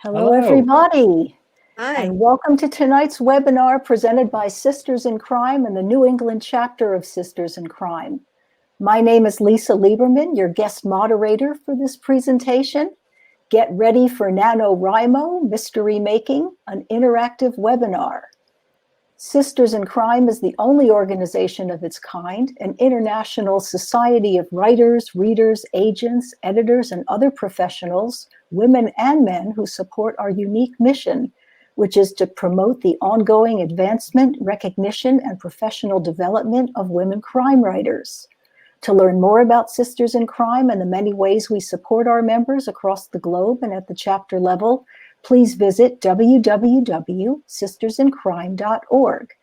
Hello, Hello. everybody, Hi. and welcome to tonight's webinar presented by Sisters in Crime and the New England chapter of Sisters in Crime. My name is Lisa Lieberman, your guest moderator for this presentation. Get ready for NaNoWriMo, Mystery Making, an interactive webinar. Sisters in Crime is the only organization of its kind, an international society of writers, readers, agents, editors, and other professionals, women and men who support our unique mission, which is to promote the ongoing advancement, recognition, and professional development of women crime writers. To learn more about Sisters in Crime and the many ways we support our members across the globe and at the chapter level, please visit www.sistersincrime.org.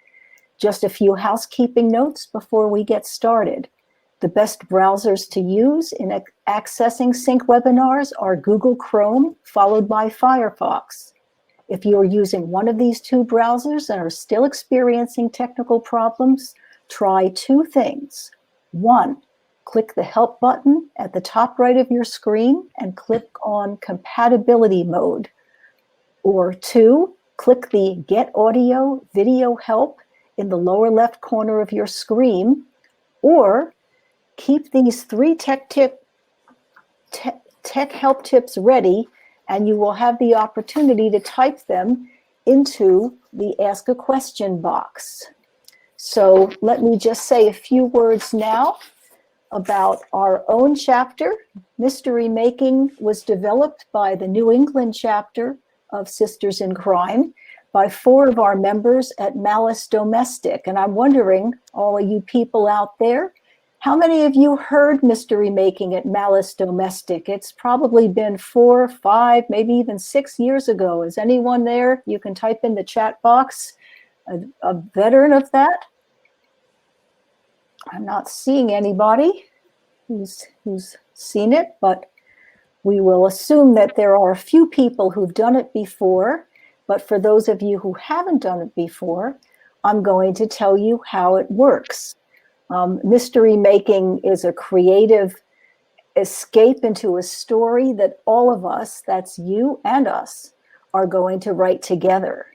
Just a few housekeeping notes before we get started. The best browsers to use in accessing sync webinars are Google Chrome, followed by Firefox. If you are using one of these two browsers and are still experiencing technical problems, try two things. One, click the Help button at the top right of your screen and click on Compatibility Mode. Or two, click the Get Audio Video Help in the lower left corner of your screen, or keep these three tech help tips ready, and you will have the opportunity to type them into the Ask a Question box. So let me just say a few words now about our own chapter. Mystery Making was developed by the New England chapter of Sisters in Crime by 4 of our members at Malice Domestic. And I'm wondering, all of you people out there, how many of you heard Mystery Making at Malice Domestic? It's probably been 4, 5, maybe even 6 years ago. Is anyone there? You can type in the chat box, a veteran of that. I'm not seeing anybody who's seen it, but we will assume that there are a few people who've done it before. But for those of you who haven't done it before, I'm going to tell you how it works. Mystery Making is a creative escape into a story that all of us, that's you and us, are going to write together.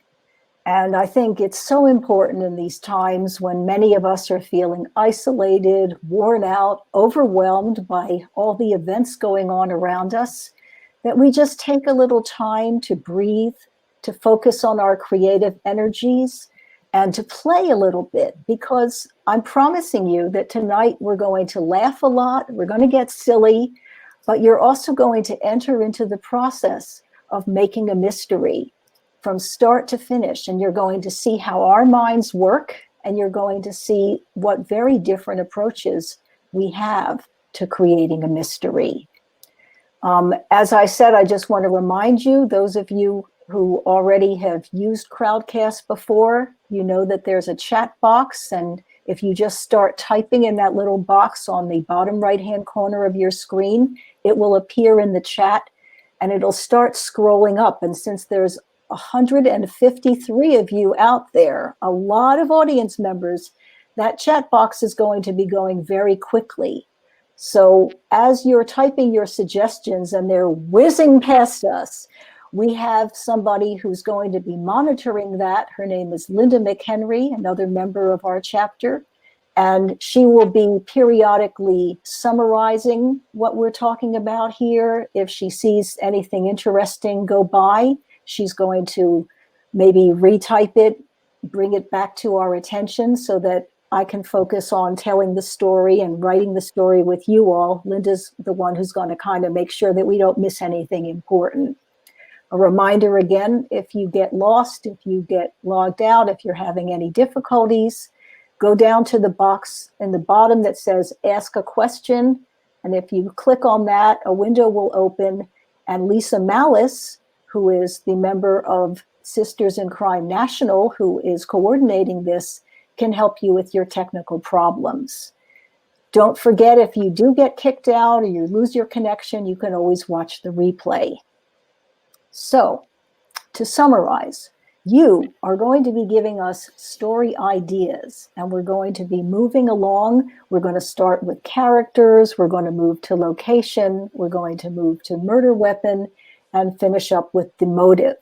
And I think it's so important in these times when many of us are feeling isolated, worn out, overwhelmed by all the events going on around us, that we just take a little time to breathe, to focus on our creative energies, and to play a little bit, because I'm promising you that tonight we're going to laugh a lot, we're going to get silly, but you're also going to enter into the process of making a mystery from start to finish, and you're going to see how our minds work, and you're going to see what very different approaches we have to creating a mystery. As I said, I just want to remind you, those of you who already have used Crowdcast before, you know that there's a chat box, and if you just start typing in that little box on the bottom right-hand corner of your screen, it will appear in the chat, and it'll start scrolling up. And since there's 153 of you out there, a lot of audience members, that chat box is going to be going very quickly. So as you're typing your suggestions and they're whizzing past us, we have somebody who's going to be monitoring that. Her name is Linda McHenry, another member of our chapter, and she will be periodically summarizing what we're talking about here. If she sees anything interesting go by, she's going to maybe retype it, bring it back to our attention so that I can focus on telling the story and writing the story with you all. Linda's the one who's going to kind of make sure that we don't miss anything important. A reminder again, if you get lost, if you get logged out, if you're having any difficulties, go down to the box in the bottom that says Ask a Question. And if you click on that, a window will open, and Lisa Malice, who is the member of Sisters in Crime National, who is coordinating this, can help you with your technical problems. Don't forget, if you do get kicked out or you lose your connection, you can always watch the replay. So, to summarize, you are going to be giving us story ideas, and we're going to be moving along. We're going to start with characters, we're going to move to location, we're going to move to murder weapon, and finish up with the motive.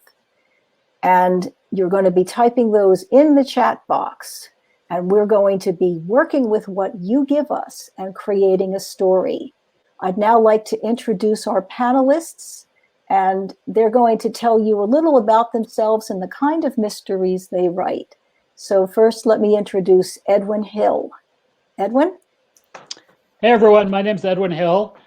And you're going to be typing those in the chat box. And we're going to be working with what you give us and creating a story. I'd now like to introduce our panelists, and they're going to tell you a little about themselves and the kind of mysteries they write. So first, let me introduce Edwin Hill. Edwin? Hey everyone, my name's Edwin Hill.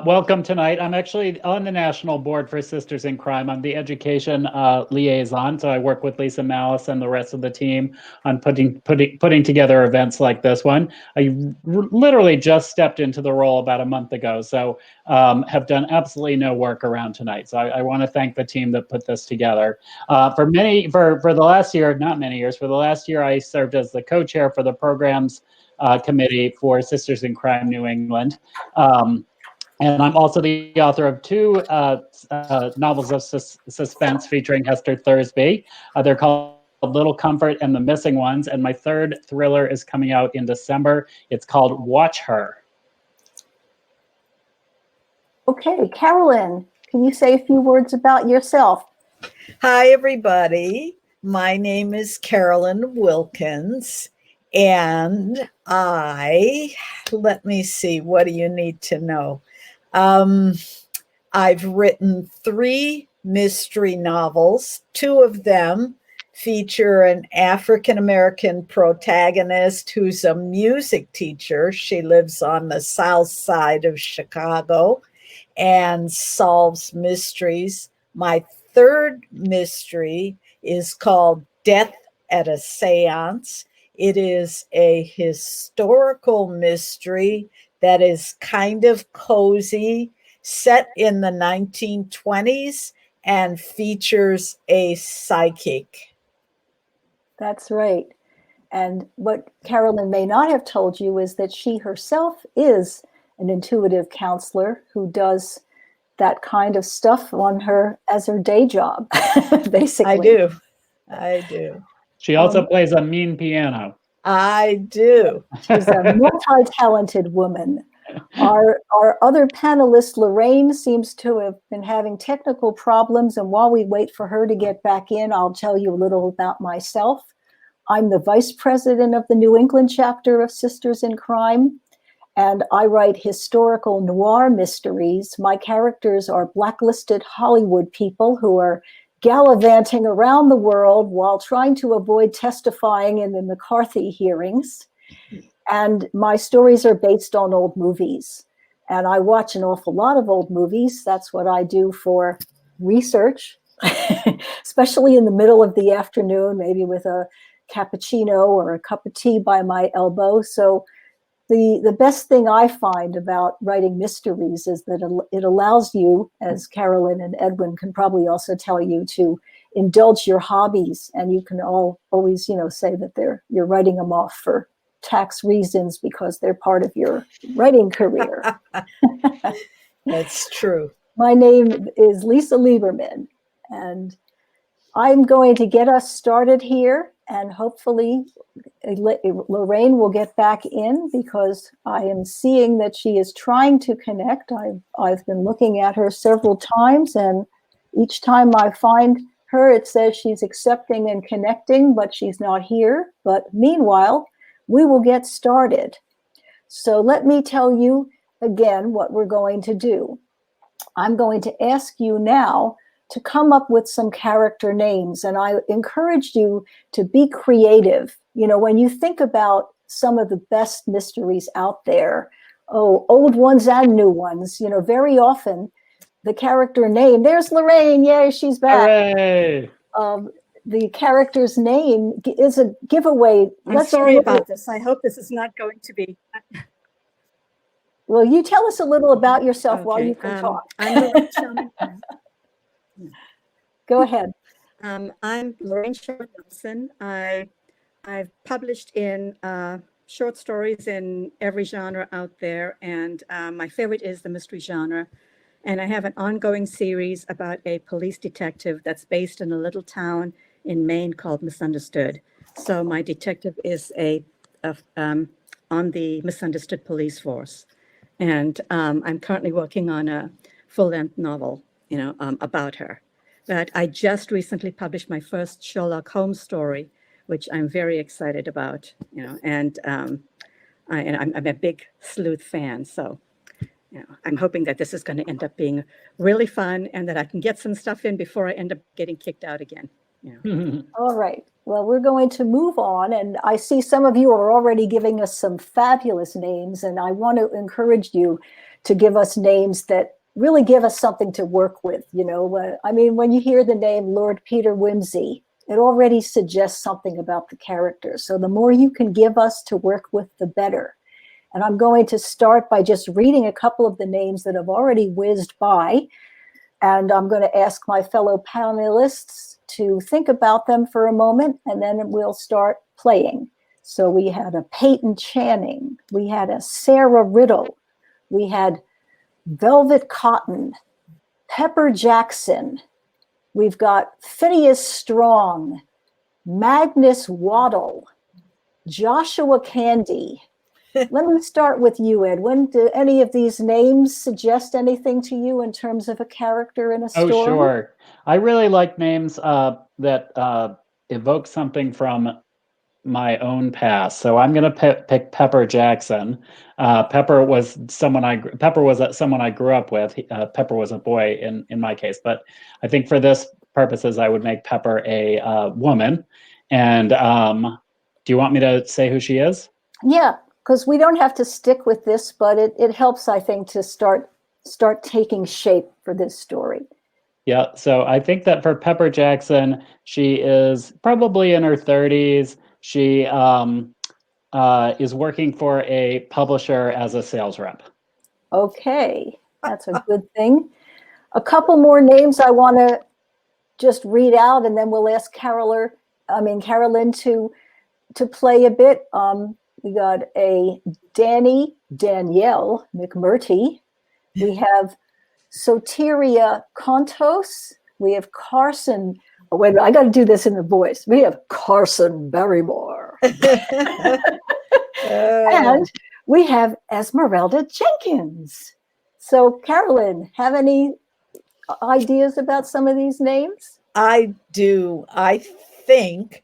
Welcome tonight. I'm actually on the National Board for Sisters in Crime. I'm the education liaison, so I work with Lisa Malice and the rest of the team on putting together events like this one. I literally just stepped into the role about a month ago, so have done absolutely no work around tonight. So I want to thank the team that put this together. For the last year, not many years, for the last year, I served as the co-chair for the programs committee for Sisters in Crime New England. And I'm also the author of two novels of suspense featuring Hester Thursby. They're called Little Comfort and The Missing Ones. And my third thriller is coming out in December. It's called Watch Her. Okay, Carolyn, can you say a few words about yourself? Hi, everybody. My name is Carolyn Wilkins. And let me see, what do you need to know? I've written 3 mystery novels. 2 of them feature an African-American protagonist who's a music teacher. She lives on the south side of Chicago and solves mysteries. My 3rd mystery is called Death at a Seance. It is a historical mystery that is kind of cozy, set in the 1920s, and features a psychic. That's right. And what Carolyn may not have told you is that she herself is an intuitive counselor who does that kind of stuff on her as her day job, basically. I do. She also plays a mean piano. I do. She's a multi-talented woman. Our other panelist, Lorraine, seems to have been having technical problems. And while we wait for her to get back in, I'll tell you a little about myself. I'm the vice president of the New England chapter of Sisters in Crime, and I write historical noir mysteries. My characters are blacklisted Hollywood people who are gallivanting around the world while trying to avoid testifying in the McCarthy hearings. And my stories are based on old movies. And I watch an awful lot of old movies. That's what I do for research, especially in the middle of the afternoon, maybe with a cappuccino or a cup of tea by my elbow. So the best thing I find about writing mysteries is that it allows you, as Carolyn and Edwin can probably also tell you, to indulge your hobbies. And you can always, say that you're writing them off for tax reasons because they're part of your writing career. That's true. My name is Lisa Lieberman, and I'm going to get us started here, and hopefully Lorraine will get back in because I am seeing that she is trying to connect. I've been looking at her several times, and each time I find her, it says she's accepting and connecting, but she's not here. But meanwhile, we will get started. So let me tell you again what we're going to do. I'm going to ask you now to come up with some character names. And I encourage you to be creative. When you think about some of the best mysteries out there, old ones and new ones, very often the character name, there's Lorraine, yay, she's back. Hooray! The character's name is a giveaway. I'm sorry about this. I hope this is not going to be. Well, you tell us a little about yourself while you can talk. I'm Lorraine Sherman. Go ahead. I'm Lorraine Sherman Nelson. I've published in short stories in every genre out there, and my favorite is the mystery genre. And I have an ongoing series about a police detective that's based in a little town in Maine called Misunderstood. So my detective is on the Misunderstood police force. And I'm currently working on a full-length novel about her. But I just recently published my first Sherlock Holmes story, which I'm very excited about, and I'm a big sleuth fan. So, I'm hoping that this is going to end up being really fun and that I can get some stuff in before I end up getting kicked out again. All right. Well, we're going to move on. And I see some of you are already giving us some fabulous names. And I want to encourage you to give us names that really give us something to work with. I mean, when you hear the name Lord Peter Wimsey, it already suggests something about the character. So the more you can give us to work with, the better. And I'm going to start by just reading a couple of the names that have already whizzed by. And I'm going to ask my fellow panelists to think about them for a moment, and then we'll start playing. So we had a Peyton Channing. We had a Sarah Riddle. We had Velvet Cotton, Pepper Jackson. We've got Phineas Strong, Magnus Waddle, Joshua Candy. Let me start with you, Edwin. Do any of these names suggest anything to you in terms of a character in a story? Oh, sure. I really like names that evoke something from my own past. So I'm going to pick Pepper Jackson. Pepper was someone I grew up with. Pepper was a boy in my case, but I think for this purposes, I would make Pepper a woman. And do you want me to say who she is? Yeah, because we don't have to stick with this, but it helps, I think, to start taking shape for this story. Yeah, so I think that for Pepper Jackson, she is probably in her 30s. She is working for a publisher as a sales rep. Okay, that's a good thing. A couple more names I want to just read out, and then we'll ask Carolyn to play a bit. We got a Danielle McMurtry. We have Soteria Contos. We have Carson. Oh, wait, I got to do this in the voice. We have Carson Barrymore. And we have Esmeralda Jenkins. So, Carolyn, have any ideas about some of these names? I do. I think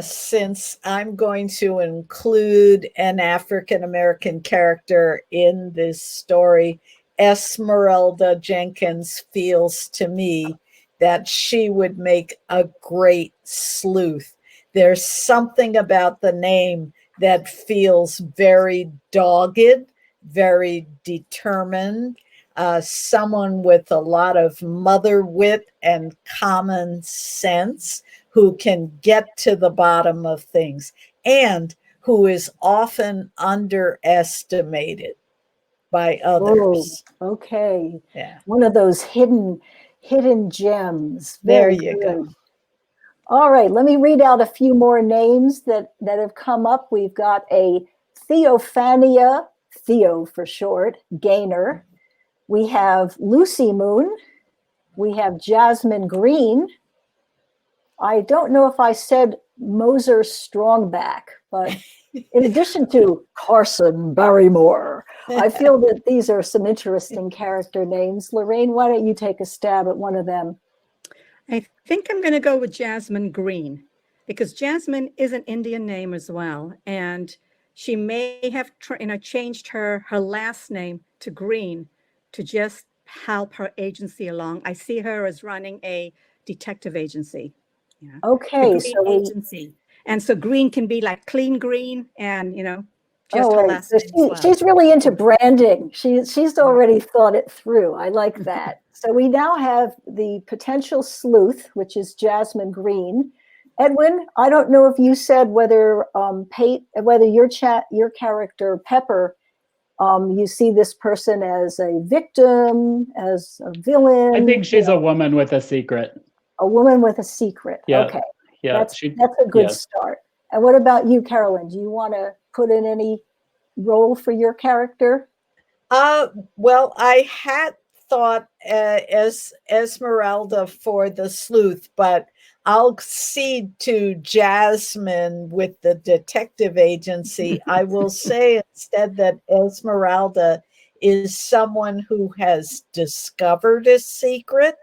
since I'm going to include an African-American character in this story, Esmeralda Jenkins feels to me that she would make a great sleuth. There's something about the name that feels very dogged, very determined, someone with a lot of mother wit and common sense who can get to the bottom of things and who is often underestimated by others. Oh, okay. Yeah. One of those hidden gems. There Very you good. go. All right, let me read out a few more names that have come up. We've got a Theophania, Theo for short, Gaynor. We have Lucy Moon. We have Jasmine Green. I don't know if I said Moser Strongback, but in addition to Carson Barrymore, I feel that these are some interesting character names. Lorraine, why don't you take a stab at one of them? I think I'm going to go with Jasmine Green, because Jasmine is an Indian name as well. And she may have changed her last name to Green to just help her agency along. I see her as running a detective agency. Okay, so agency. And so Green can be like clean green and, just her last so name as well. She's really into branding. She's already thought it through. I like that. So we now have the potential sleuth, which is Jasmine Green. Edwin, I don't know if you said whether your character Pepper, you see this person as a victim, as a villain. I think she's a woman with a secret. A woman with a secret. Yeah. Okay. Yeah, that's a good start. And what about you, Carolyn? Do you want to put in any role for your character? Well, I had thought as Esmeralda for the sleuth, but I'll cede to Jasmine with the detective agency. I will say instead that Esmeralda is someone who has discovered a secret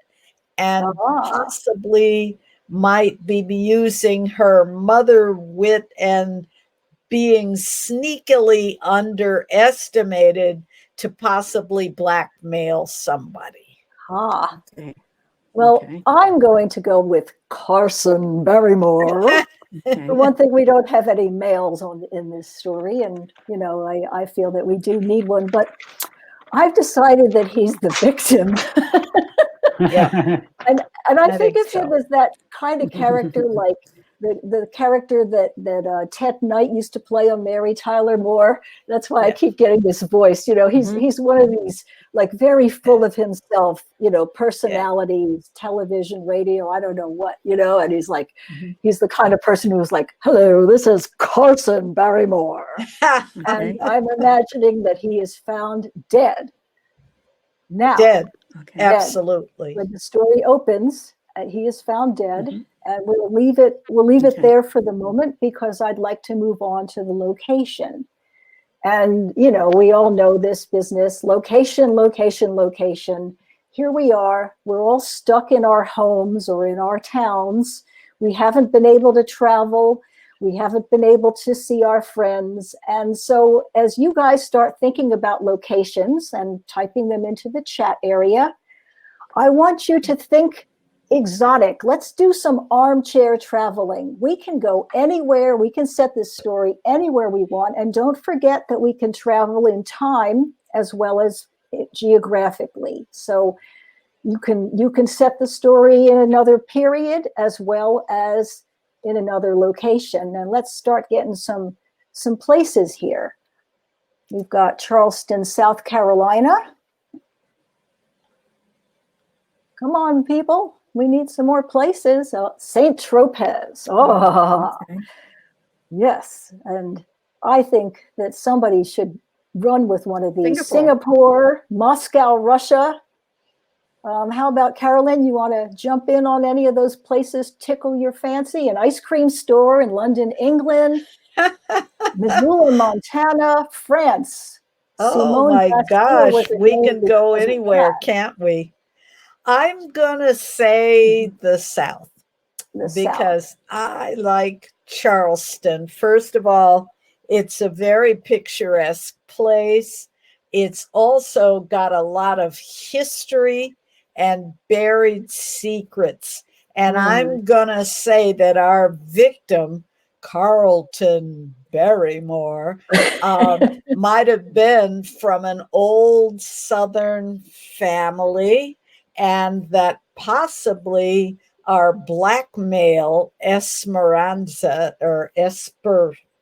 and possibly might be using her mother wit and being sneakily underestimated to possibly blackmail somebody. Okay. Well, Okay. I'm going to go with Carson Barrymore. Okay. For one thing, we don't have any males in this story, and I feel that we do need one. But I've decided that he's the victim, Yeah. and I I think think of him so. as that kind of character, like the character that Ted Knight used to play on Mary Tyler Moore. That's why I keep getting this voice. He's one of these like very full of himself, personalities, television, radio, I don't know what, and he's like, he's the kind of person who's like, hello, this is Carson Barrymore. And I'm imagining that he is found dead. Now, Dead. Okay. Absolutely. when the story opens, he is found dead, and we'll leave it there for the moment because I'd like to move on to the location. And we all know this business: location, location, location. Here we are. We're all stuck in our homes or in our towns. We haven't been able to travel. We haven't been able to see our friends. And so as you guys start thinking about locations and typing them into the chat area, I want you to think exotic. Let's do some armchair traveling. We can go anywhere. We can set this story anywhere we want. And don't forget that we can travel in time as well as geographically. So you can set the story in another period as well as in another location. And let's start getting some places here. We've got Charleston, South Carolina. Come on, people. We need some more places. St. Tropez. Yes. And I think that somebody should run with one of these. Singapore, Moscow, Russia. How about Carolyn? You want to jump in on any of those places tickle your fancy? An ice cream store in London, England, Missoula, Montana, France. Oh my gosh, we can go anywhere, can't we? I'm gonna say the South because I like Charleston. First of all, it's a very picturesque place. It's also got a lot of history and buried secrets. And I'm gonna say that our victim, Carlton Barrymore, might have been from an old Southern family, and that possibly our blackmail Esperanza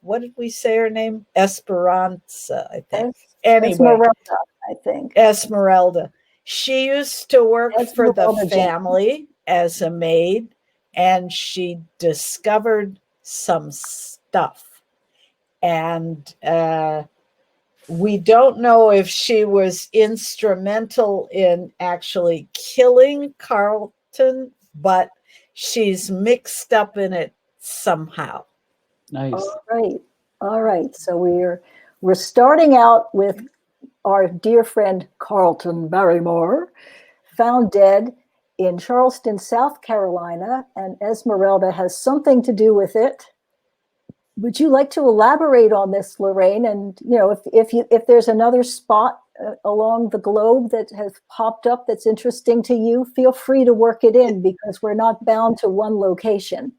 what did we say her name? Esperanza, I think. Esmeralda, I think. Esmeralda. She used to work for the family as a maid, and she discovered some stuff. And we don't know if she was instrumental in actually killing Carlton, but she's mixed up in it somehow. Nice. All right. So we're starting out with our dear friend Carlton Barrymore, found dead in Charleston, South Carolina, and Esmeralda has something to do with it. Would you like to elaborate on this, Lorraine? And if there's another spot along the globe that has popped up that's interesting to you, feel free to work it in because we're not bound to one location.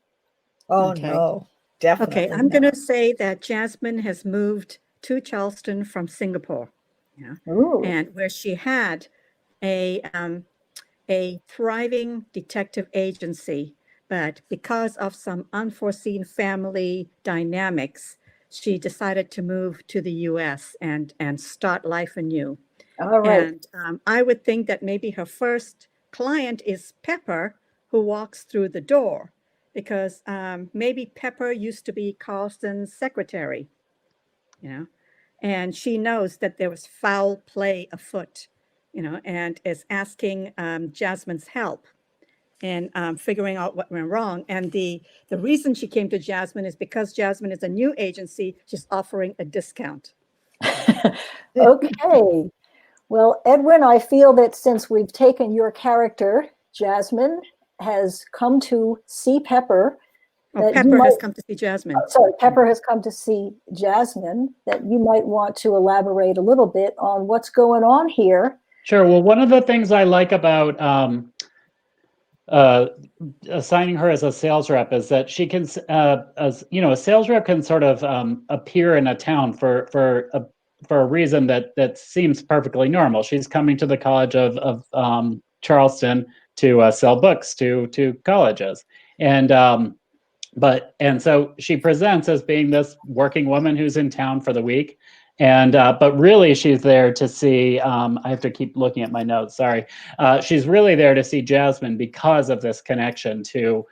Oh no, definitely. Okay, I'm going to say that Jasmine has moved to Charleston from Singapore. Yeah, and where she had a thriving detective agency. But because of some unforeseen family dynamics, she decided to move to the U.S. and start life anew. All right. And I would think that maybe her first client is Pepper, who walks through the door, because maybe Pepper used to be Carlston's secretary, and she knows that there was foul play afoot, and is asking Jasmine's help and figuring out what went wrong. And the reason she came to Jasmine is because Jasmine is a new agency. She's offering a discount. Okay. Well, Edwin, I feel that since we've taken your character, Jasmine has come to see Pepper. Oh, Pepper has come to see Jasmine. Sorry, Pepper has come to see Jasmine, that you might want to elaborate a little bit on what's going on here. Sure. Well, one of the things I like about assigning her as a sales rep is that she can, as you know, a sales rep can sort of appear in a town for a reason that seems perfectly normal. She's coming to the College of Charleston to sell books to colleges, and so she presents as being this working woman who's in town for the week, and but really she's there to see. I have to keep looking at my notes. Sorry, she's really there to see Jasmine because of this connection to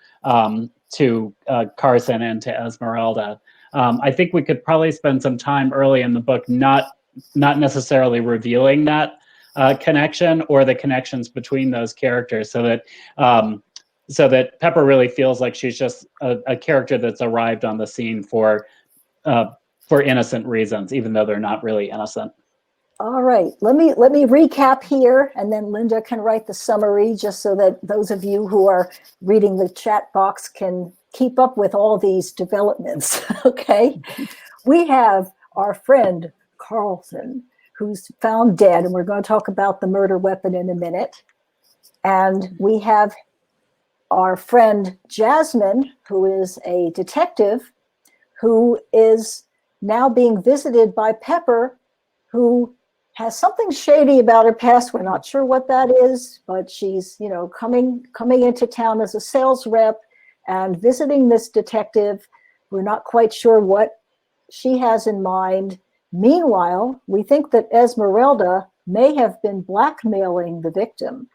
Carson and to Esmeralda. I think we could probably spend some time early in the book not necessarily revealing that connection or the connections between those characters, so that Pepper really feels like she's just a character that's arrived on the scene for innocent reasons, even though they're not really innocent. All right, let me recap here, and then Linda can write the summary, just so that those of you who are reading the chat box can keep up with all these developments. Okay, we have our friend Carlson, who's found dead, and we're going to talk about the murder weapon in a minute. And we have our friend Jasmine, who is a detective, who is now being visited by Pepper, who has something shady about her past. We're not sure what that is, but she's, you know, coming into town as a sales rep and visiting this detective. We're not quite sure what she has in mind. Meanwhile, we think that Esmeralda may have been blackmailing the victim.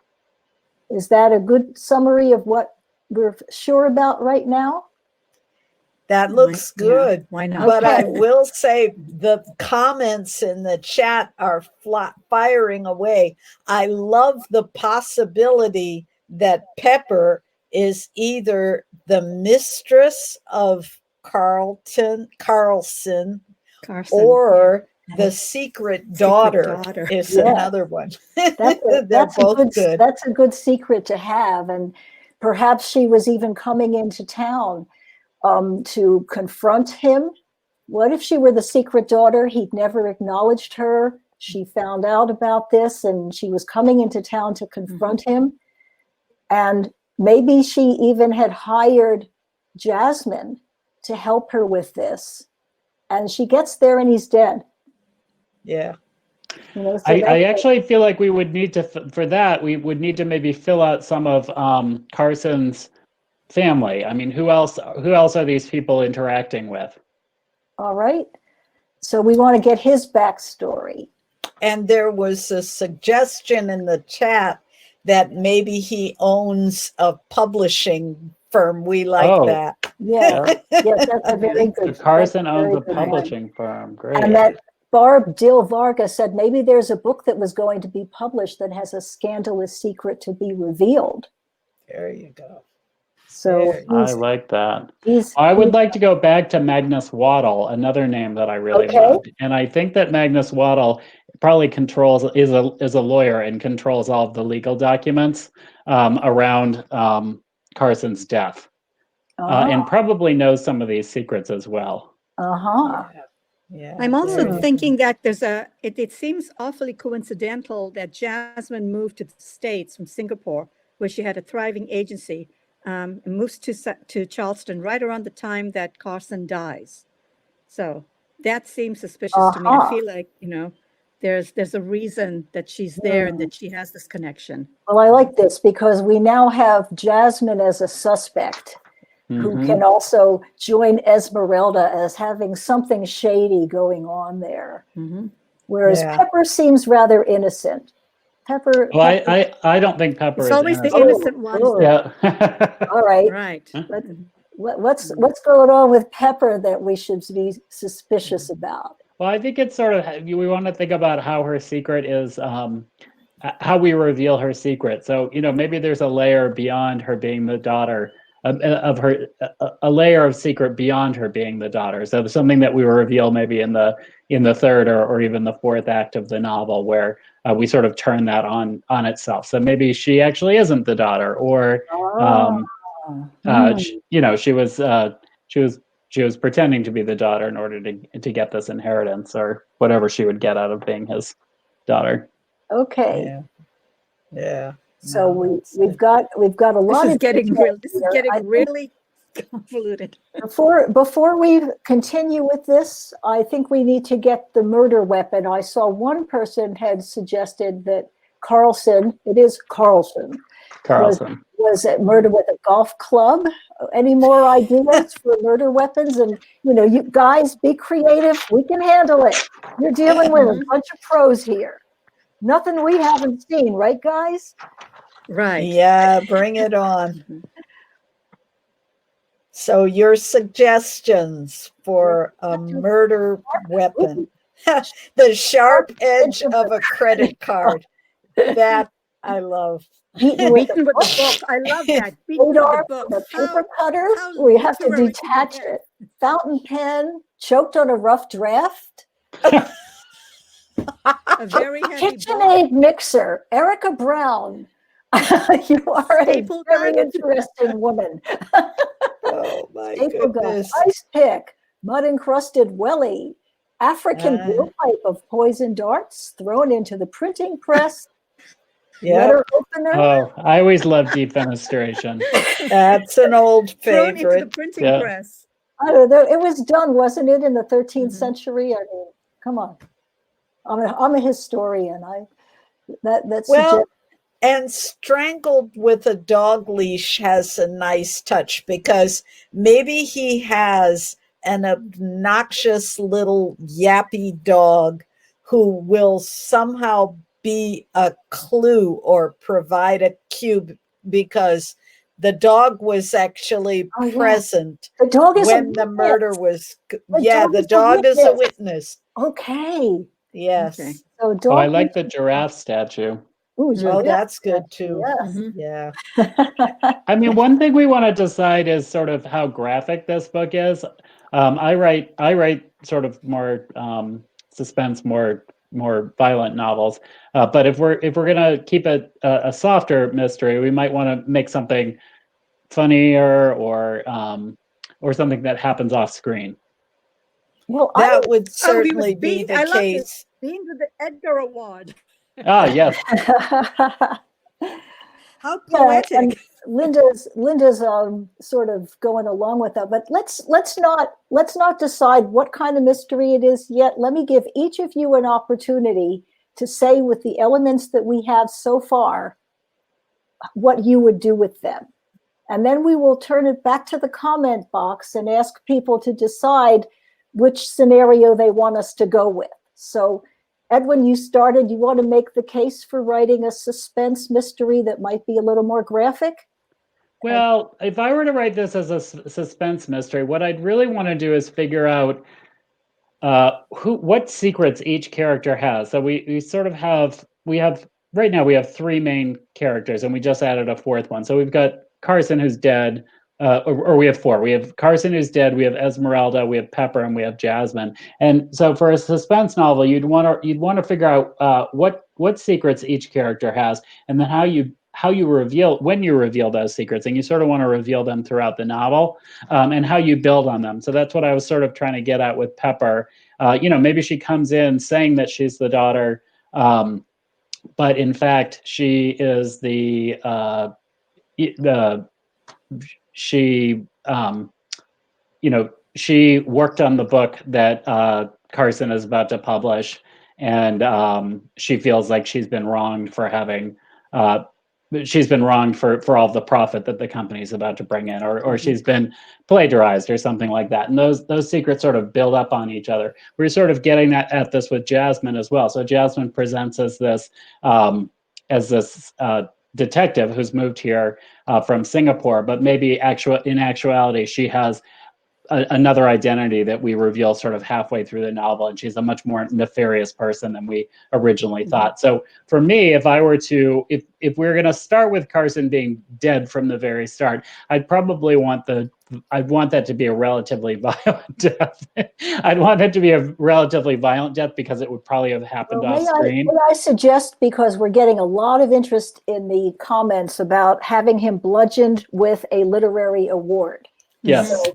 Is that a good summary of what we're sure about right now? That looks good. Yeah, why not? But I Okay. will say the comments in the chat are firing away. I love the possibility that Pepper is either the mistress of Carlson, Carson. or Yeah. the secret daughter is Yeah. another one. That's both good. That's a good secret to have. And perhaps she was even coming into town to confront him. What if she were the secret daughter? He'd never acknowledged her. She found out about this and she was coming into town to confront him. And maybe she even had hired Jasmine to help her with this. And she gets there and he's dead. Yeah. You know, so I actually feel like we would need to, for that, we would need to maybe fill out some of Carson's family. I mean, who else are these people interacting with? all right. So we want to get his backstory. And there was a suggestion in the chat that maybe he owns a publishing firm. We like that. Yeah, yes, that's a very So good. Carson that's a owns very a good one. publishing firm. Great. And that Barb Dill Varga said maybe there's a book that was going to be published that has a scandalous secret to be revealed. There you go. So I like that. he's I would like to go back to Magnus Waddle, another name that I really Okay. loved. And I think that Magnus Waddle probably is a lawyer and controls all of the legal documents around Carson's death, and probably knows some of these secrets as well. Yeah. I'm also Yeah. thinking that it seems awfully coincidental that Jasmine moved to the States from Singapore, where she had a thriving agency, and moves to Charleston right around the time that Carson dies. So that seems suspicious to me. I feel like, you know, there's a reason that she's there and that she has this connection. Well, I like this because we now have Jasmine as a suspect who can also join Esmeralda as having something shady going on there. Whereas Pepper seems rather innocent. Pepper. Well, I don't think Pepper It's is always innocent. the innocent ones. Yeah. All right. Right. What's going on with Pepper that we should be suspicious about? Well, I think it's sort of, we want to think about how her secret is, how we reveal her secret. So, you know, maybe there's a layer beyond her being the daughter of her, a layer of secret beyond her being the daughter. So something that we will reveal maybe in the third or even the fourth act of the novel, where we sort of turn that on itself. So maybe she actually isn't the daughter, or she was pretending to be the daughter in order to get this inheritance, or whatever she would get out of being his daughter. Okay. Yeah. So No, we've got a lot This is of getting detail real. This is here. getting I think really convoluted. before we continue with this, I think we need to get the murder weapon. I saw one person had suggested that Carlson, it is Carlson, Carlson. was murdered with a golf club. Any more ideas for murder weapons? And you guys, be creative. We can handle it. You're dealing with a bunch of pros here. Nothing we haven't seen, right, guys? Right. Yeah, bring it on. So your suggestions for a murder weapon. The sharp edge of a credit card. That I love. Beaten with Beaten with the book. I love that. Beaten with radar the book. from a paper cutter. how We have to literary can you detach get? it. Fountain pen, choked on a rough draft. A very heavy book. KitchenAid mixer, Erica Brown. You are Staple a very gun. interesting woman. Oh my Staple gun, goodness. ice pick, mud encrusted welly, African blowpipe of poison darts thrown into the printing press. Yeah, Letter opener. Oh, I always love defenestration. that's an old Thrown into the favorite. printing Yeah. press. I don't know. It was done, wasn't it, in the 13th Mhm. century? I mean, come on. I'm a historian. That's Well, and strangled with a dog leash has a nice touch, because maybe he has an obnoxious little yappy dog who will somehow be a clue or provide a cue, because the dog was actually Oh, yeah. present the dog is when a the witness. murder was. The Yeah, dog the is a dog is a witness. witness. Okay. Yes. Okay. So dog. Oh, I like the giraffe statue. Ooh, Oh, giraffe that's good too. statue, Mhm. Yeah. yes. I mean, one thing we want to decide is sort of how graphic this book is. I write sort of more suspense, more violent novels. But if we're gonna keep it a softer mystery, we might want to make something funnier, or something that happens off screen. Well, That would Oh, he was certainly be beamed. the I love this. case. Beamed with the Edgar Award. Ah, yes. How yeah, and poetic. Linda's sort of going along with that. But let's not decide what kind of mystery it is yet. Let me give each of you an opportunity to say, with the elements that we have so far, what you would do with them. And then we will turn it back to the comment box and ask people to decide which scenario they want us to go with. So, Edwin, you started. You want to make the case for writing a suspense mystery that might be a little more graphic? Well, if I were to write this as a suspense mystery, what I'd really want to do is figure out what secrets each character has. So we sort of have right now we have three main characters, and we just added a fourth one. So we've got Carson, who's dead, or we have four. We have Carson, who's dead. We have Esmeralda. We have Pepper, and we have Jasmine. And so for a suspense novel, you'd want to figure out what secrets each character has, and then how you reveal when you reveal those secrets, and you sort of want to reveal them throughout the novel, and how you build on them. So that's what I was sort of trying to get at with Pepper. Maybe she comes in saying that she's the daughter, but in fact she is she worked on the book that Carson is about to publish, and she feels like she's been wronged for having for all the profit that the company is about to bring in, or she's been plagiarized or something like that. And those secrets sort of build up on each other. We're sort of getting at this with Jasmine as well. So Jasmine presents as this detective who's moved here from Singapore, but maybe in actuality she has another identity that we reveal sort of halfway through the novel, and she's a much more nefarious person than we originally thought. So for me, if I were to, if we're going to start with Carson being dead from the very start, I'd probably want that to be a relatively violent death. I'd want it to be a relatively violent death because it would probably have happened off screen. May I suggest, because we're getting a lot of interest in the comments about having him bludgeoned with a literary award. Yes. So,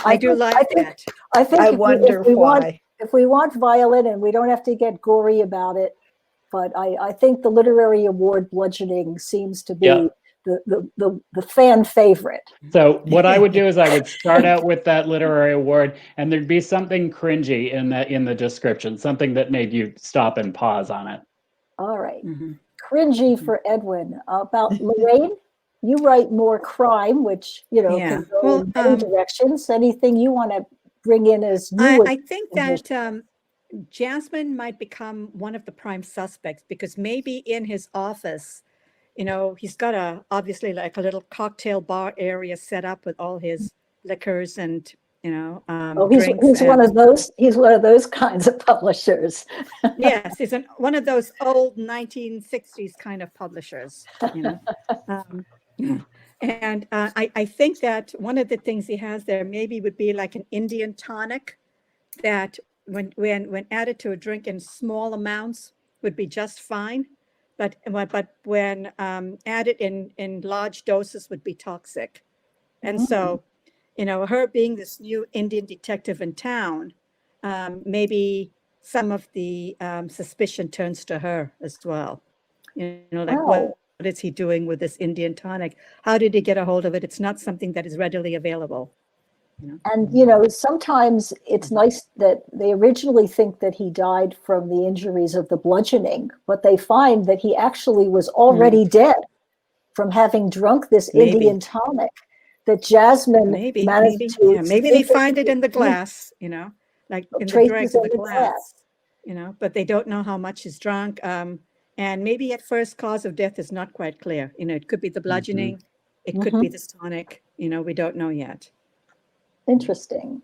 I do like that. I think I wonder why. If we want violent, and we don't have to get gory about it, but I think the literary award bludgeoning seems to be the fan favorite. So what I would do is I would start out with that literary award, and there'd be something cringy in the description, something that made you stop and pause on it. All right. Cringy for Edwin. About Lorraine, you write more crime, which, can go in many directions. Anything you want to bring in as new? I think that Jasmine might become one of the prime suspects, because maybe in his office, he's got obviously like a little cocktail bar area set up with all his liquors and, drinks. He's one of those. He's one of those kinds of publishers. Yes, he's one of those old 1960s kind of publishers. And I think that one of the things he has there maybe would be like an Indian tonic that when added to a drink in small amounts would be just fine. But when added in large doses would be toxic. And so, her being this new Indian detective in town, maybe some of the suspicion turns to her as well. What is he doing with this Indian tonic? How did he get a hold of it? It's not something that is readily available. And, sometimes it's nice that they originally think that he died from the injuries of the bludgeoning, but they find that he actually was already dead from having drunk this Indian tonic that Jasmine managed to. Maybe they find it in the glass, like in the dregs of the glass, but they don't know how much is drunk. And maybe at first cause of death is not quite clear. It could be the bludgeoning. It could be this tonic. We don't know yet. Interesting.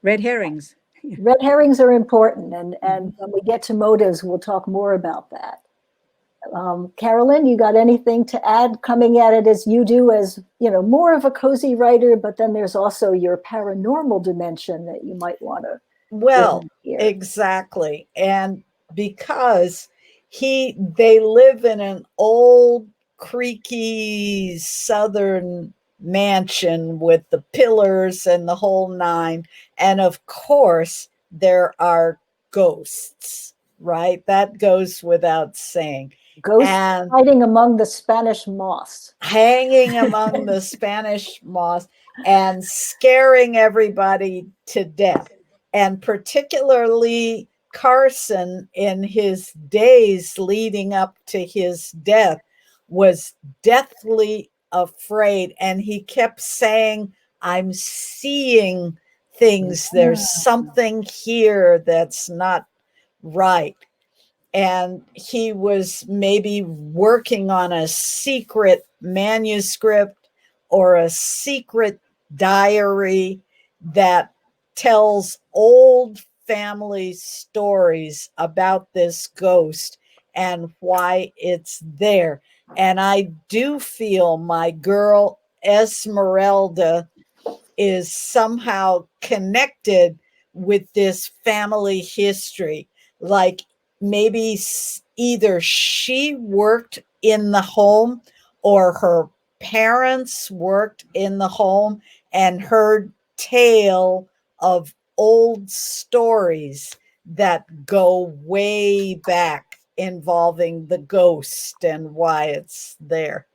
Red herrings. Red herrings are important, and when we get to motives, we'll talk more about that. Carolyn, you got anything to add, coming at it as you do, as more of a cozy writer, but then there's also your paranormal dimension that you might want to. Well, exactly. And because they live in an old, creaky southern mansion with the pillars and the whole nine. And of course, there are ghosts, right? That goes without saying. Ghosts hiding among the Spanish moss. Hanging among the Spanish moss and scaring everybody to death. And particularly Carson, in his days leading up to his death, was deathly afraid, and he kept saying, I'm seeing things. There's something here that's not right. And he was maybe working on a secret manuscript or a secret diary that tells old family stories about this ghost and why it's there. And I do feel my girl Esmeralda is somehow connected with this family history. Like maybe either she worked in the home or her parents worked in the home and heard tale of old stories that go way back involving the ghost and why it's there.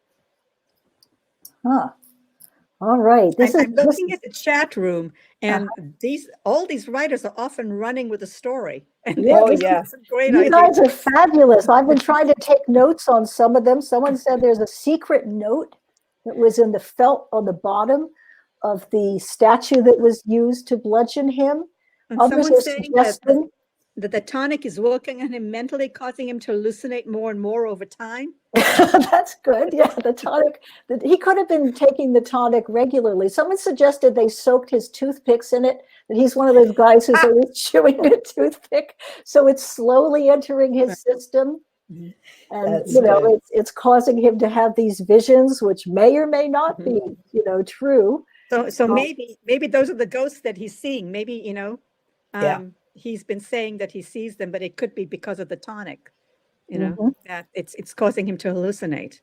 Huh. All right. I'm looking at the chat room, and all these writers are often running with a story. And some great you ideas. guys are fabulous. I've been trying to take notes on some of them. Someone said there's a secret note that was in the felt on the bottom of the statue that was used to bludgeon him. And Others someone's are saying that that the tonic is working on him mentally, causing him to hallucinate more and more over time? That's good. Yeah, the tonic. He could have been taking the tonic regularly. Someone suggested they soaked his toothpicks in it. That he's one of those guys who's always chewing a toothpick, so it's slowly entering his system, and That's you know good. it's causing him to have these visions, which may or may not be true. So maybe those are the ghosts that he's seeing. Maybe Yeah. he's been saying that he sees them, but it could be because of the tonic. That it's causing him to hallucinate.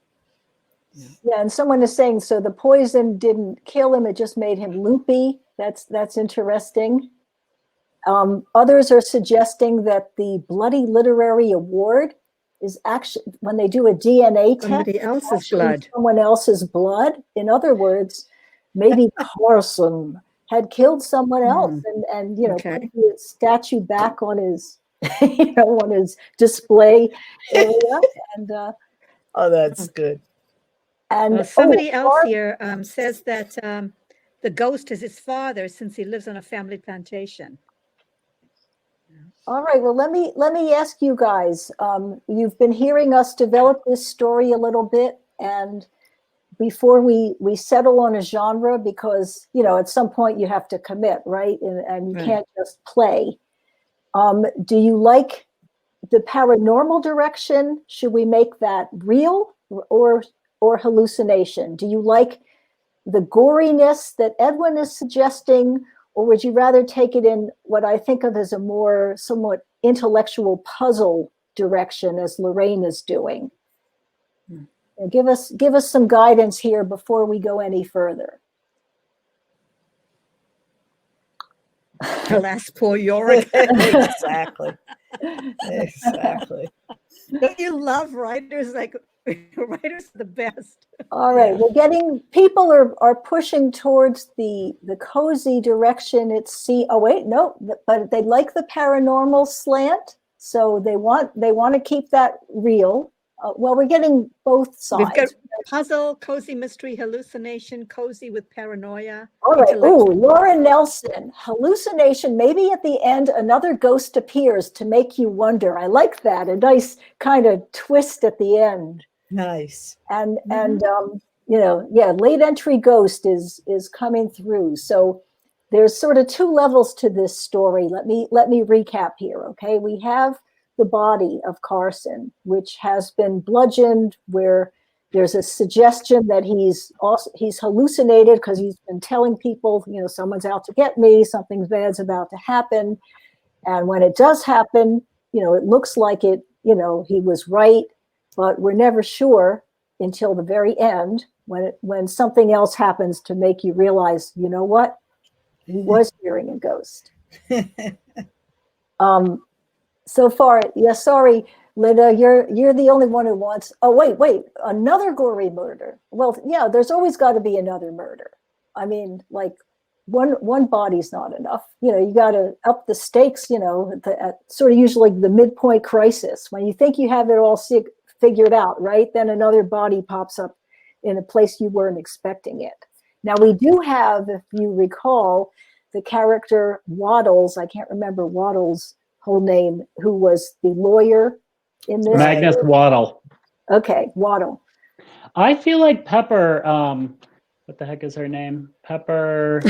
Yeah, and someone is saying so the poison didn't kill him; it just made him loopy. That's interesting. Others are suggesting that the Bloody Literary Award is actually, when they do a DNA test, Somebody else's actually blood. someone else's blood. In other words, maybe Carson had killed someone else, and put the statue back on his on his display area. And Oh, that's good. and somebody else here says that the ghost is his father, since he lives on a family plantation. All right, well, let me ask you guys. You've been hearing us develop this story a little bit, and before we settle on a genre, because at some point you have to commit, right? And you can't just play. Do you like the paranormal direction? Should we make that real or hallucination? Do you like the goriness that Edwin is suggesting, or would you rather take it in what I think of as a more somewhat intellectual puzzle direction, as Lorraine is doing? Give us some guidance here before we go any further. Alas, poor Yorick. Exactly. Don't you love writers? Writers are the best. All right, people are pushing towards the cozy direction. But they like the paranormal slant, so they want to keep that real. Well, we're getting both sides. We've got puzzle, cozy mystery, hallucination, cozy with paranoia. All right. Ooh, Laura Nelson, hallucination. Maybe at the end another ghost appears to make you wonder. I like that. A nice kind of twist at the end. Nice. And late entry ghost is coming through. So there's sort of two levels to this story. Let me recap here. Okay, we have the body of Carson, which has been bludgeoned, where there's a suggestion that he's hallucinated because he's been telling people, someone's out to get me, something bad's about to happen. And when it does happen, it looks like it, he was right, but we're never sure until the very end when something else happens to make you realize, you know what? He was hearing a ghost. So far, sorry, Linda, you're the only one who wants. Oh, wait, another gory murder. Well, yeah, there's always got to be another murder. I mean, one body's not enough. You got to up the stakes. At sort of usually the midpoint crisis, when you think you have it all figured out, right? Then another body pops up in a place you weren't expecting it. Now we do have, if you recall, the character Waddles. I can't remember Waddles' whole name, who was the lawyer in this. Magnus Waddle. Okay, Waddle. I feel like Pepper, what the heck is her name? Pepper.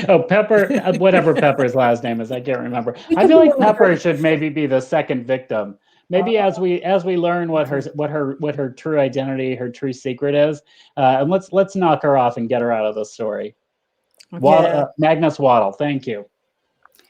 Oh, Pepper, whatever Pepper's last name is, I can't remember. I feel like Pepper should maybe be the second victim. Maybe as we learn what her true identity, her true secret is, and let's knock her off and get her out of the story. Magnus Waddle, thank you.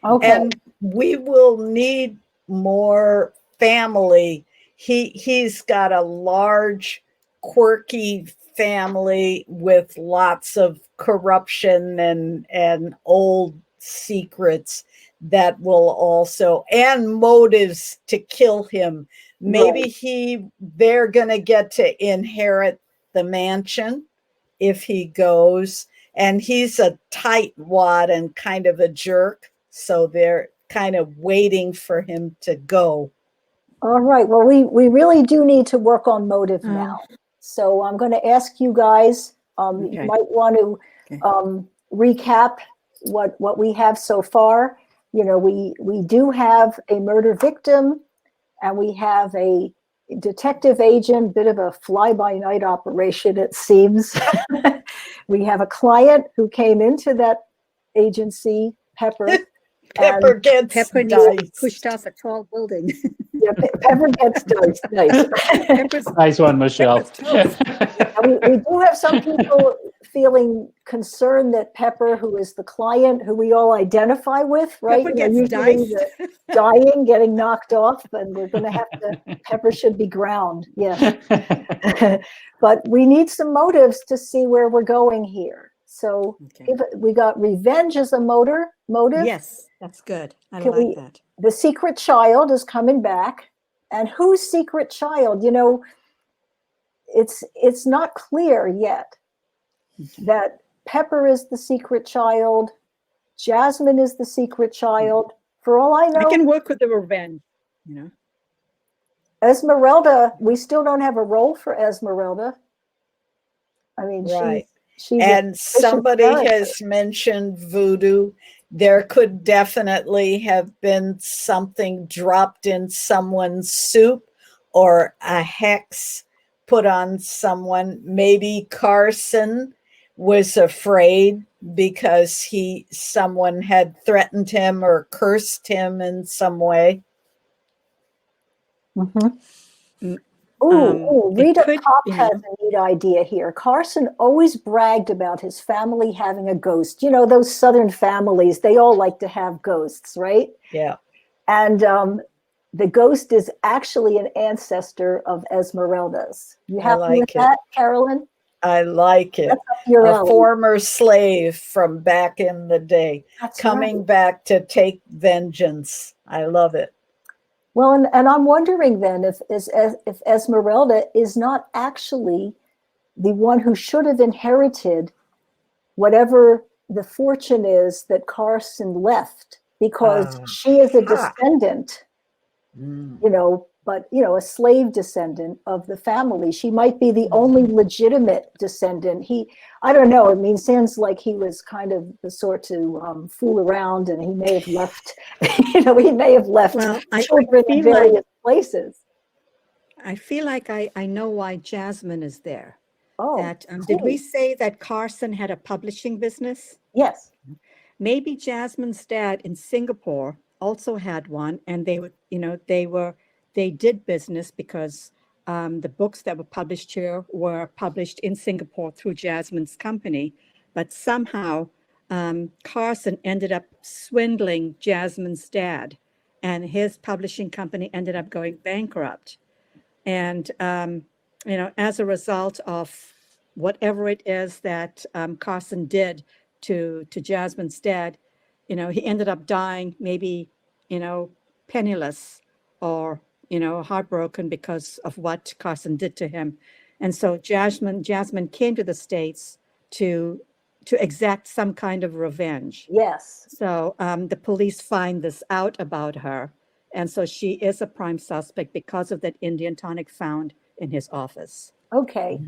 Okay. And we will need more family. He's got a large, quirky family with lots of corruption and old secrets that will also, and motives to kill him. Maybe they're gonna get to inherit the mansion if he goes, and he's a tightwad and kind of a jerk, so they're kind of waiting for him to go. All right. Well, we really do need to work on motive now. So I'm going to ask you guys, you might want to recap what we have so far. you know, we do have a murder victim, and we have a detective agent, bit of a fly-by-night operation, it seems. We have a client who came into that agency, Pepper. Pepper gets Pepper needs to be diced. pushed off a tall building. Yeah, Pepper gets diced. Nice. Pepper's, Nice one, Michelle. Pepper's toast. And we do have some people feeling concerned that Pepper, who is the client, who we all identify with, right? Pepper You know, gets usually diced. the dying, getting knocked off, and we're going to have to, Pepper should be ground. Yes. But we need some motives to see where we're going here. So Okay. we got revenge as a motive. Yes, that's good. I Can like we- that. The secret child is coming back. And whose secret child? You know, it's not clear yet that Pepper is the secret child, Jasmine is the secret child. For all I I know, can work with the revenge, you know. Esmeralda, we still don't have a role for Esmeralda. I mean, Right. she's And somebody character. has mentioned voodoo. There could definitely have been something dropped in someone's soup or a hex put on someone. Maybe Carson was afraid because someone had threatened him or cursed him in some way. Mm-hmm. Ooh, Rita could, Pop you has know. a neat idea here. Carson always bragged about his family having a ghost. You know, those Southern families, they all like to have ghosts, right? Yeah. And the ghost is actually an ancestor of Esmeralda's. You happy like with it. that, Carolyn? I like it. That's up your A alley. former slave from back in the day, That's coming right. back to take vengeance. I love it. Well, and I'm wondering then if Esmeralda is not actually the one who should have inherited whatever the fortune is that Carson left, because she is a descendant, you know, but, you know, a slave descendant of the family. She might be the only legitimate descendant. I don't know. I mean, sounds like he was kind of the sort to fool around, and he may have left, you know, he may have left Well, children in various places. I feel like I know why Jasmine is there. Oh, That did we say that Carson had a publishing business? Yes. Maybe Jasmine's dad in Singapore also had one, and they were, you know, they did business because the books that were published here were published in Singapore through Jasmine's company, but somehow Carson ended up swindling Jasmine's dad, and his publishing company ended up going bankrupt. And you know, as a result of whatever it is that Carson did to Jasmine's dad, you know, he ended up dying, maybe, you know, penniless or, you know, heartbroken because of what Carson did to him. And so Jasmine came to the States to exact some kind of revenge. Yes. So the police find this out about her. And so she is a prime suspect because of that Indian tonic found in his office. Okay.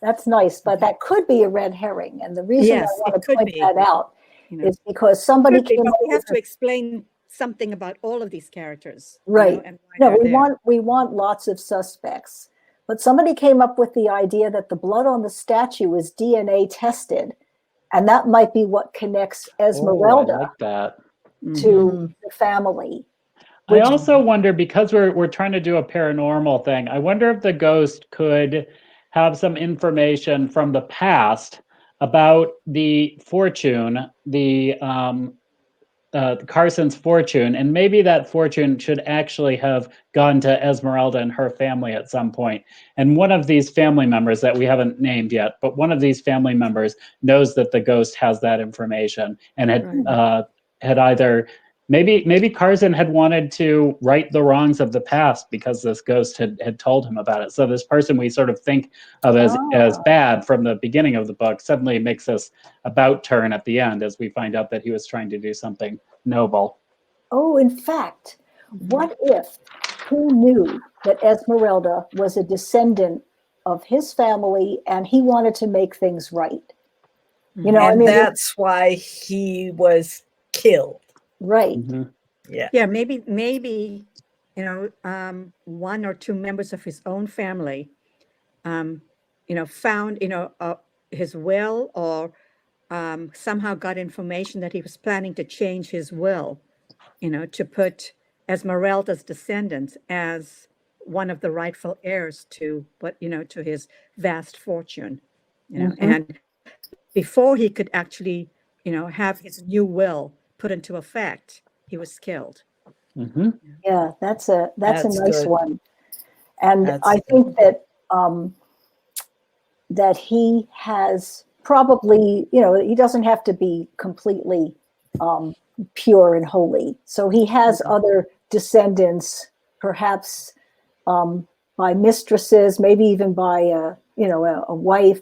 That's nice, but that could be a red herring. And the reason Yes, I want it to could point be. that out You know, is because somebody could be, came but up we have with to explain something about all of these characters. Right. You know, and why No, they're there. we want lots of suspects. But somebody came up with the idea that the blood on the statue was DNA tested, and that might be what connects Esmeralda I like that. to the family. I also wonder, because we're trying to do a paranormal thing, I wonder if the ghost could have some information from the past about the fortune, the Carson's fortune, and maybe that fortune should actually have gone to Esmeralda and her family at some point. And one of these family members that we haven't named yet, but one of these family members knows that the ghost has that information and had either maybe Carson had wanted to right the wrongs of the past because this ghost had told him about it. So this person we sort of think of as bad from the beginning of the book suddenly makes us about turn at the end as we find out that he was trying to do something noble. Oh, in fact, what if he knew that Esmeralda was a descendant of his family and he wanted to make things right? You know, And I mean, that's why he was killed. Right. Mhm. Yeah, maybe, one or two members of his own family, found, his will, or somehow got information that he was planning to change his will, to put Esmeralda's descendants as one of the rightful heirs to to his vast fortune, and before he could actually, have his new will put into effect, he was killed. Mhm. Yeah, that's a That's nice good. one. And That's I good. think that that he has probably, he doesn't have to be completely pure and holy. So he has other descendants, perhaps by mistresses, maybe even by a wife,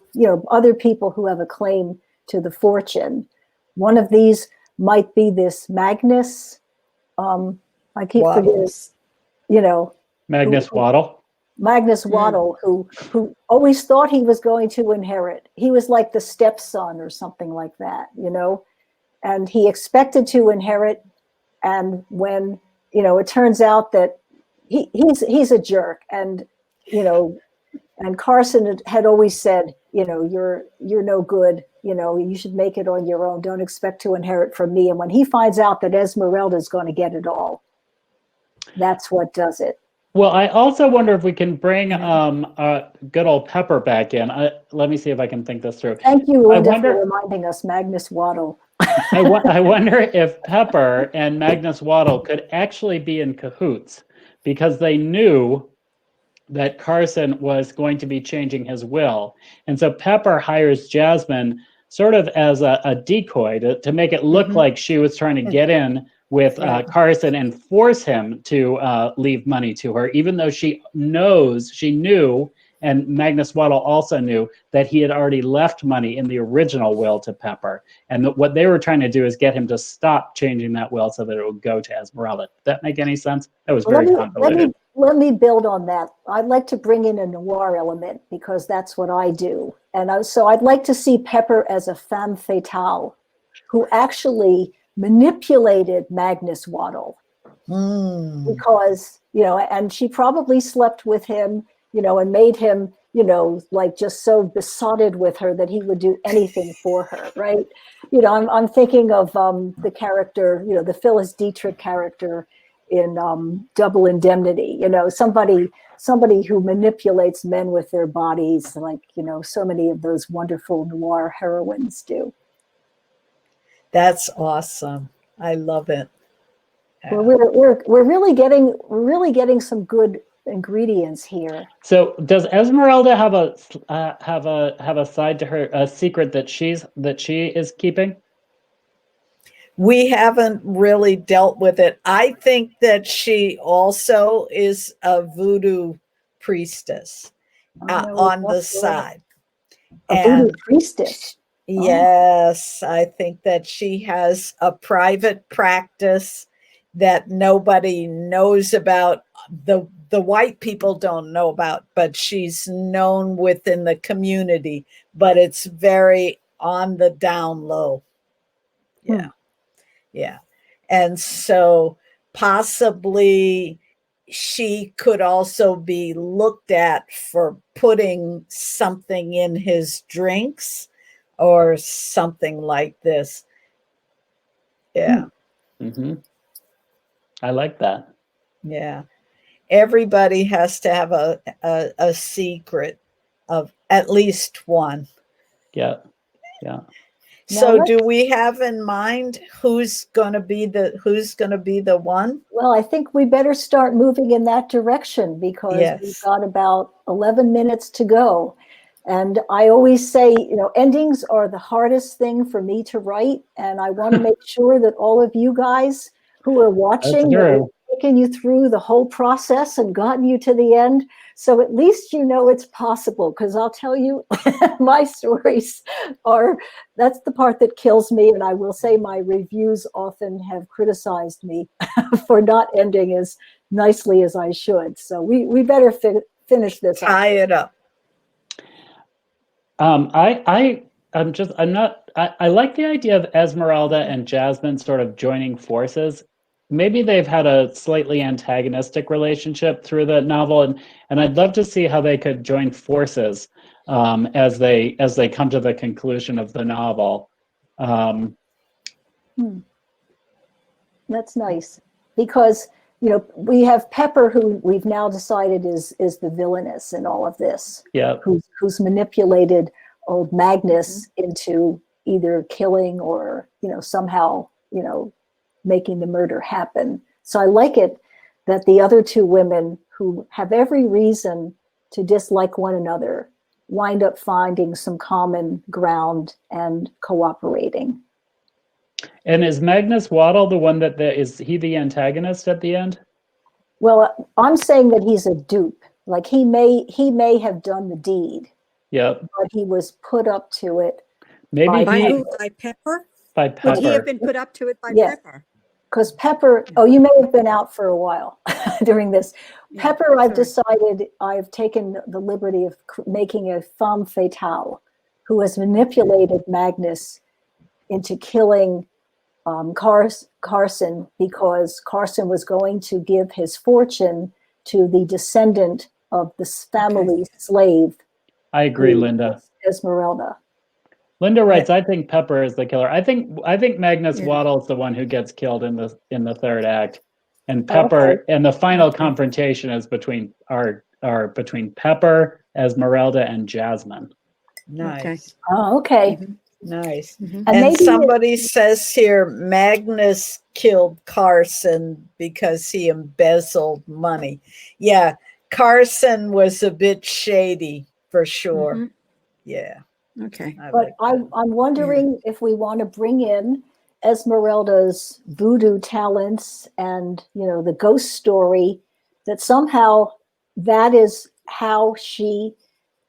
other people who have a claim to the fortune. One of these might be this Magnus. I keep forgetting, Waddles. who, Magnus Waddle. Magnus Waddle, who always thought he was going to inherit. He was like the stepson or something like that, and he expected to inherit. And when, it turns out that he's a jerk, and, and Carson had always said, you're no good, you should make it on your own. Don't expect to inherit from me. And when he finds out that Esmeralda is going to get it all, that's what does it. Well, I also wonder if we can bring good old Pepper back in. Let me see if I can think this through. Thank you, I Linda, wonder, for reminding us, Magnus Waddle. I wonder if Pepper and Magnus Waddle could actually be in cahoots, because they knew that Carson was going to be changing his will. And so Pepper hires Jasmine sort of as a decoy to make it look like she was trying to get in with Carson and force him to leave money to her, even though she knew, and Magnus Waddle also knew, that he had already left money in the original will to Pepper. And what they were trying to do is get him to stop changing that will so that it would go to Esmeralda. Did that make any sense? That was very convoluted. Let me build on that. I'd like to bring in a noir element, because that's what I do. And so I'd like to see Pepper as a femme fatale who actually manipulated Magnus Waddle. Because, and she probably slept with him, and made him, like just so besotted with her that he would do anything for her, right? I'm thinking of the character, the Phyllis Dietrich character in Double Indemnity, somebody who manipulates men with their bodies, like, so many of those wonderful noir heroines do. That's awesome. I love it. Well, we're really getting some good ingredients here. So does Esmeralda have a side to her, a secret that she is keeping? We haven't really dealt with it. I think that she also is a voodoo priestess on the side. A voodoo priestess. Yes, I think that she has a private practice that nobody knows about. The white people don't know about, but she's known within the community, but it's very on the down low. Yeah. And so possibly she could also be looked at for putting something in his drinks or something like this. Yeah. I like that. Yeah. Everybody has to have a secret of at least one. Yeah. So do we have in mind who's going to be the one? Well, I think we better start moving in that direction, because we've got about 11 minutes to go. And I always say, endings are the hardest thing for me to write. And I want to make sure that all of you guys who are watching, have taken you through the whole process and gotten you to the end. So at least it's possible, because I'll tell you, my stories that's the part that kills me. And I will say my reviews often have criticized me for not ending as nicely as I should. So we better finish this up. Tie it up. I'm I like the idea of Esmeralda and Jasmine sort of joining forces. Maybe they've had a slightly antagonistic relationship through the novel, and I'd love to see how they could join forces as they come to the conclusion of the novel. That's nice, because we have Pepper, who we've now decided is the villainess in all of this. Yeah. Who's manipulated old Magnus into either killing or somehow making the murder happen. So I like it that the other two women, who have every reason to dislike one another, wind up finding some common ground and cooperating. And is Magnus Waddle the one is he the antagonist at the end? Well, I'm saying that he's a dupe. Like he may have done the deed. Yep. But he was put up to it. Maybe by who? By Pepper? By Pepper. Would he have been put up to it by Yeah. Pepper? Because Pepper, you may have been out for a while during this. Yeah, Pepper, I've sorry. decided I've taken the liberty of making a femme fatale who has manipulated Magnus into killing Carson, because Carson was going to give his fortune to the descendant of the family slave. I agree, Linda. Esmeralda. Linda writes, I think Pepper is the killer. I think Magnus Waddle is the one who gets killed in the third act. And Pepper, and the final confrontation is between Pepper, Esmeralda, and Jasmine. Nice. Okay. Oh, okay. Mm-hmm. Nice. And And maybe somebody says here, Magnus killed Carson because he embezzled money. Yeah, Carson was a bit shady for sure. Yeah. Okay. But I'm wondering if we want to bring in Esmeralda's voodoo talents and the ghost story, that somehow that is how she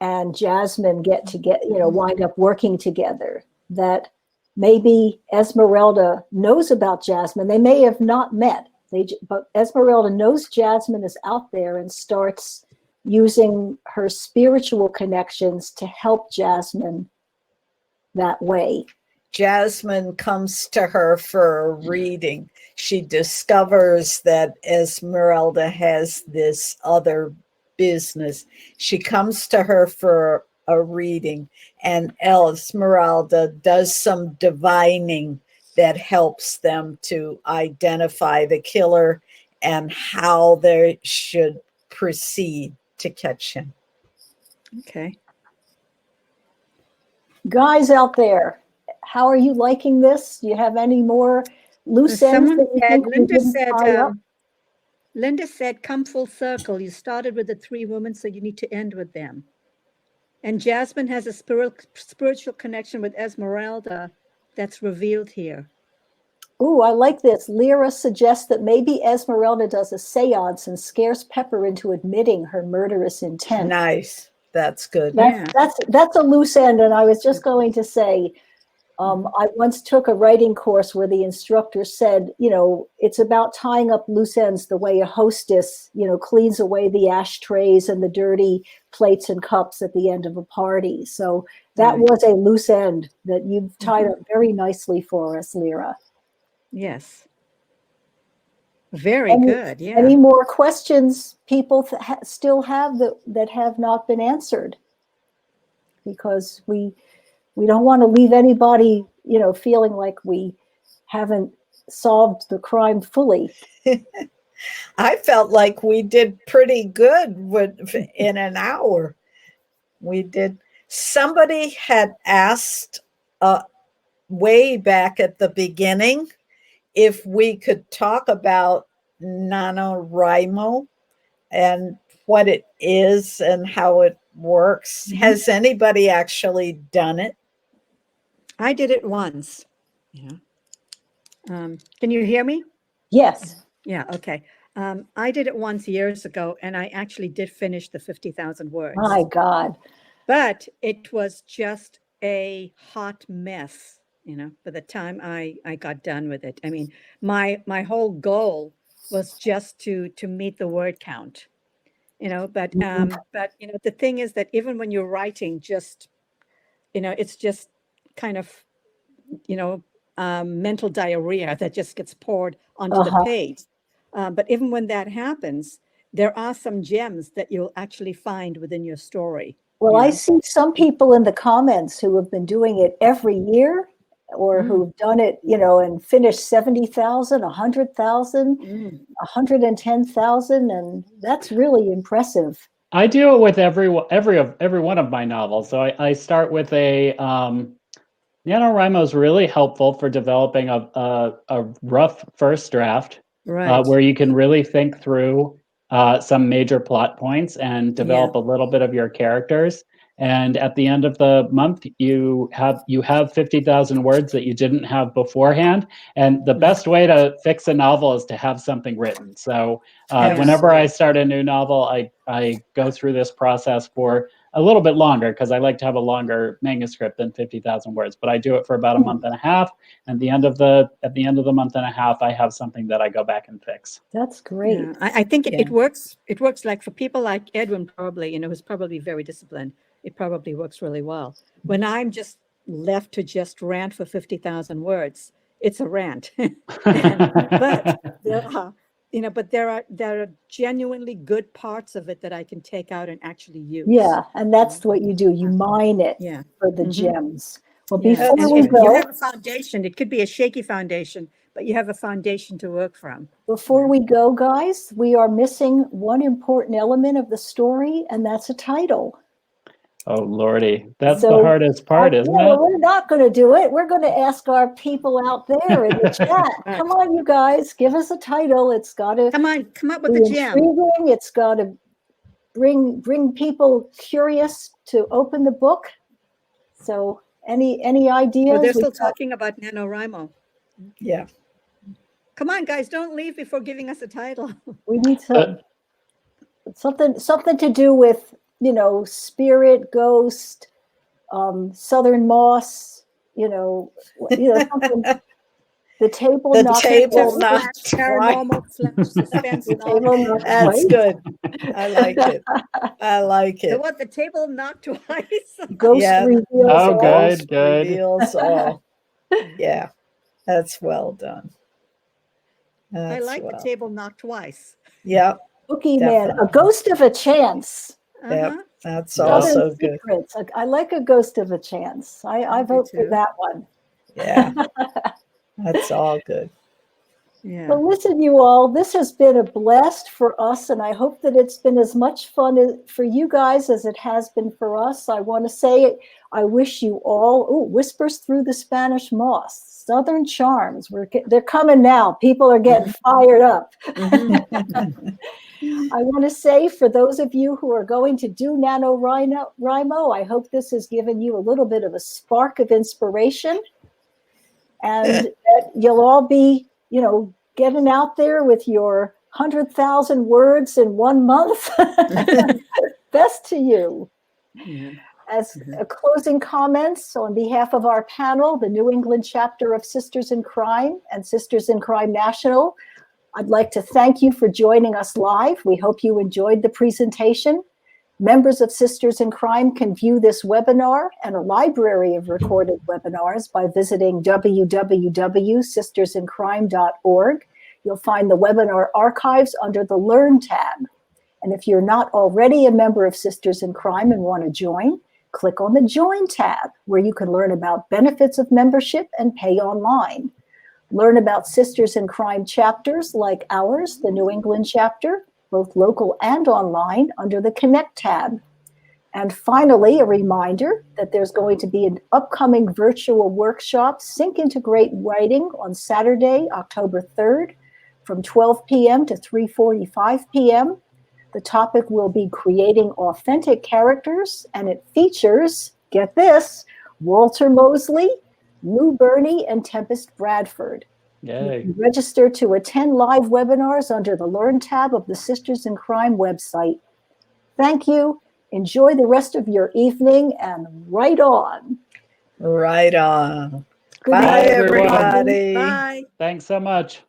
and Jasmine wind up working together. That maybe Esmeralda knows about Jasmine. They may have not met, but Esmeralda knows Jasmine is out there and starts using her spiritual connections to help Jasmine that way. Jasmine comes to her for a reading. She discovers that Esmeralda has this other business. She comes to her for a reading, and Esmeralda does some divining that helps them to identify the killer and how they should proceed to catch him. Okay. Guys out there, how are you liking this? Do you have any more loose ends that you think we didn't tie up? Linda said, come full circle. You started with the three women, so you need to end with them. And Jasmine has a spiritual connection with Esmeralda that's revealed here. Ooh, I like this. Lyra suggests that maybe Esmeralda does a seance and scares Pepper into admitting her murderous intent. Nice. That's good. That's a loose end. And I was just going to say, I once took a writing course where the instructor said, it's about tying up loose ends the way a hostess, cleans away the ashtrays and the dirty plates and cups at the end of a party. So that was a loose end that you've tied up very nicely for us, Lyra. Yes. Very good. Yeah. Any more questions people still have that have not been answered? Because we don't want to leave anybody, feeling like we haven't solved the crime fully. I felt like we did pretty good in an hour. We did. Somebody had asked way back at the beginning if we could talk about NaNoWriMo and what it is and how it works. Has anybody actually done it? I did it once. Yeah. Can you hear me? Yes. Yeah. Okay. I did it once years ago, and I actually did finish the 50,000 words. My God. But it was just a hot mess, by the time I got done with it. I mean, my whole goal was just to meet the word count, but the thing is that even when you're writing, it's just kind of mental diarrhea that just gets poured onto the page. But even when that happens, there are some gems that you'll actually find within your story. Well, I see some people in the comments who have been doing it every year, or who've done it, and finished 70,000, 100,000, 110,000, and that's really impressive. I do it with every one of my novels. So I start with a NaNoWriMo is really helpful for developing a rough first draft, where you can really think through some major plot points and develop a little bit of your characters. And at the end of the month, you have 50,000 words that you didn't have beforehand. And the best way to fix a novel is to have something written. So whenever I start a new novel, I go through this process for a little bit longer, because I like to have a longer manuscript than 50,000 words. But I do it for about a month and a half. And at the end of the month and a half, I have something that I go back and fix. That's great. Yeah, I think it works. It works like for people like Edwin, probably, who's probably very disciplined. It probably works really well. When I'm just left to just rant for 50,000 words, it's a rant. But there are genuinely good parts of it that I can take out and actually use. Yeah, and that's what you do. You mine it for the gems. Well, before we go, you have a foundation. It could be a shaky foundation, but you have a foundation to work from. Before we go, guys, we are missing one important element of the story, and that's a title. Oh, Lordy. That's the hardest part, isn't it? We're not going to do it. We're going to ask our people out there in the chat. Come on, you guys, give us a title. It's got to come up with a gem. Intriguing. It's got to bring people curious to open the book. So any ideas? Well, they're still talking about NaNoWriMo. Yeah. Come on, guys, don't leave before giving us a title. We need something to do with, spirit, ghost, southern moss, something. The table not paranormal suspense. That's good. I like it. I like it. The table not twice. Ghost reveals all. Good. Reveals all. Yeah, that's well done. I like the table not twice. Yeah. Boogeyman, a ghost of a chance. Yeah, that's also good. Secrets. I like a ghost of a chance. I vote for that one. Yeah, that's all good. Yeah. Well, listen, you all, this has been a blast for us, and I hope that it's been as much fun for you guys as it has been for us. I want to say I wish you all, Whispers Through the Spanish Moss, Southern Charms. They're coming now. People are getting fired up. I want to say, for those of you who are going to do NaNoWriMo, I hope this has given you a little bit of a spark of inspiration, and that you'll all be, getting out there with your 100,000 words in 1 month. Best to you. Yeah. As a closing comments on behalf of our panel, the New England chapter of Sisters in Crime and Sisters in Crime National, I'd like to thank you for joining us live. We hope you enjoyed the presentation. Members of Sisters in Crime can view this webinar and a library of recorded webinars by visiting www.sistersincrime.org. You'll find the webinar archives under the Learn tab. And if you're not already a member of Sisters in Crime and want to join, click on the Join tab, where you can learn about benefits of membership and pay online. Learn about Sisters in Crime chapters like ours, the New England chapter, both local and online, under the Connect tab. And finally, a reminder that there's going to be an upcoming virtual workshop, Sync Integrate Writing, on Saturday, October 3rd, from 12 p.m. to 3:45 p.m. The topic will be creating authentic characters, and it features, get this, Walter Mosley, Lou Burney, and Tempest Bradford. Yay. You can register to attend live webinars under the Learn tab of the Sisters in Crime website. Thank you. Enjoy the rest of your evening, and right on. Right on. Good Bye, night, everybody. Bye. Thanks so much.